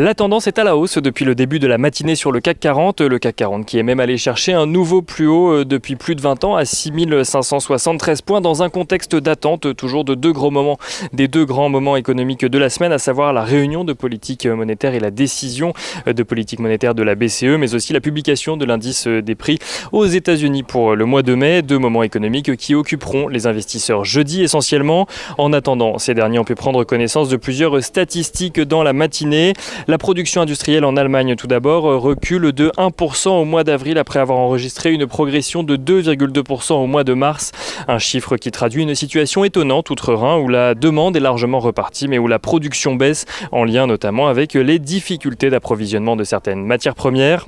La tendance est à la hausse depuis le début de la matinée sur le CAC 40. Le CAC 40 qui est même allé chercher un nouveau plus haut depuis plus de 20 ans à 6573 points dans un contexte d'attente toujours des deux grands moments économiques de la semaine, à savoir la réunion de politique monétaire et la décision de politique monétaire de la BCE, mais aussi la publication de l'indice des prix aux États-Unis pour le mois de mai. Deux moments économiques qui occuperont les investisseurs jeudi essentiellement. En attendant, ces derniers ont pu prendre connaissance de plusieurs statistiques dans la matinée. La production industrielle en Allemagne, tout d'abord, recule de 1% au mois d'avril après avoir enregistré une progression de 2,2% au mois de mars. Un chiffre qui traduit une situation étonnante outre-Rhin où la demande est largement repartie mais où la production baisse, en lien notamment avec les difficultés d'approvisionnement de certaines matières premières.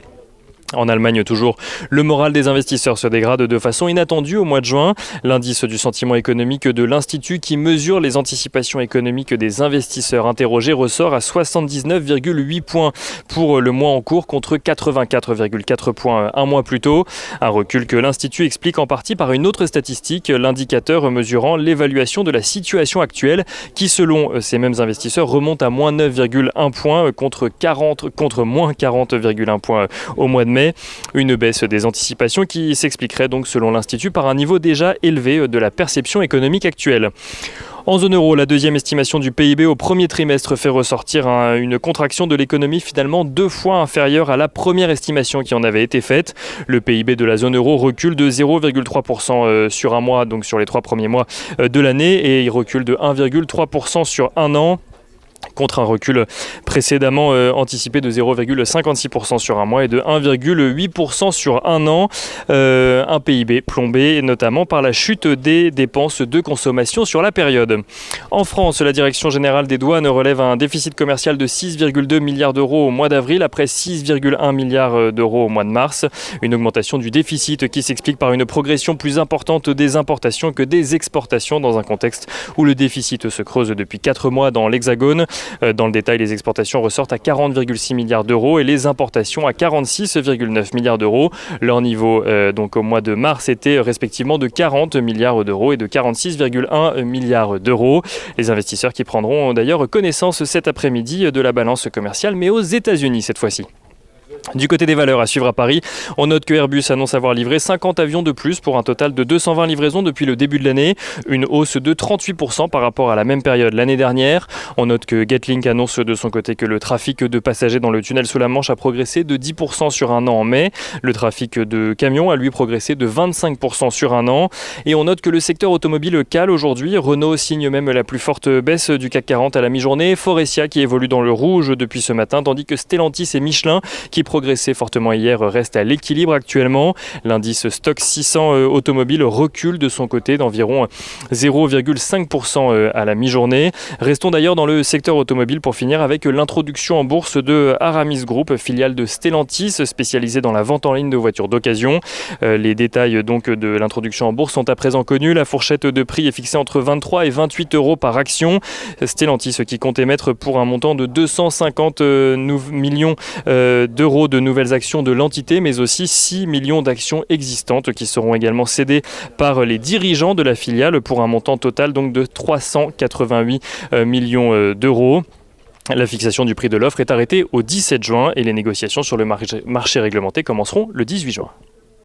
En Allemagne toujours, le moral des investisseurs se dégrade de façon inattendue au mois de juin. L'indice du sentiment économique de l'Institut qui mesure les anticipations économiques des investisseurs interrogés ressort à 79,8 points pour le mois en cours contre 84,4 points un mois plus tôt. Un recul que l'Institut explique en partie par une autre statistique, l'indicateur mesurant l'évaluation de la situation actuelle qui selon ces mêmes investisseurs remonte à moins 9,1 points contre moins 40,1 points au mois de mai. Une baisse des anticipations qui s'expliquerait donc selon l'Institut par un niveau déjà élevé de la perception économique actuelle. En zone euro, la deuxième estimation du PIB au premier trimestre fait ressortir une contraction de l'économie finalement 2 fois inférieure à la première estimation qui en avait été faite. Le PIB de la zone euro recule de 0,3% sur un mois, donc sur les 3 premiers mois de l'année, et il recule de 1,3% sur un an, contre un recul précédemment anticipé de 0,56% sur un mois et de 1,8% sur un an. Un PIB plombé notamment par la chute des dépenses de consommation sur la période. En France, la Direction générale des douanes relève un déficit commercial de 6,2 milliards d'euros au mois d'avril après 6,1 milliards d'euros au mois de mars. Une augmentation du déficit qui s'explique par une progression plus importante des importations que des exportations dans un contexte où le déficit se creuse depuis 4 mois dans l'Hexagone. Dans le détail, les exportations ressortent à 40,6 milliards d'euros et les importations à 46,9 milliards d'euros. Leur niveau donc au mois de mars était respectivement de 40 milliards d'euros et de 46,1 milliards d'euros. Les investisseurs qui prendront d'ailleurs connaissance cet après-midi de la balance commerciale, mais aux États-Unis cette fois-ci. Du côté des valeurs à suivre à Paris, on note que Airbus annonce avoir livré 50 avions de plus pour un total de 220 livraisons depuis le début de l'année, une hausse de 38% par rapport à la même période l'année dernière. On note que Getlink annonce de son côté que le trafic de passagers dans le tunnel sous la Manche a progressé de 10% sur un an en mai. Le trafic de camions a lui progressé de 25% sur un an. Et on note que le secteur automobile cale aujourd'hui. Renault signe même la plus forte baisse du CAC 40 à la mi-journée. Faurecia qui évolue dans le rouge depuis ce matin, tandis que Stellantis et Michelin qui progressé fortement hier reste à l'équilibre actuellement. L'indice Stock 600 automobile recule de son côté d'environ 0,5% à la mi-journée. Restons d'ailleurs dans le secteur automobile pour finir avec l'introduction en bourse de Aramis Group, filiale de Stellantis spécialisée dans la vente en ligne de voitures d'occasion. Les détails donc de l'introduction en bourse sont à présent connus. La fourchette de prix est fixée entre 23 et 28 euros par action. Stellantis qui compte émettre pour un montant de 250 millions d'euros de nouvelles actions de l'entité, mais aussi 6 millions d'actions existantes qui seront également cédées par les dirigeants de la filiale pour un montant total donc de 388 millions d'euros. La fixation du prix de l'offre est arrêtée au 17 juin et les négociations sur le marché réglementé commenceront le 18 juin.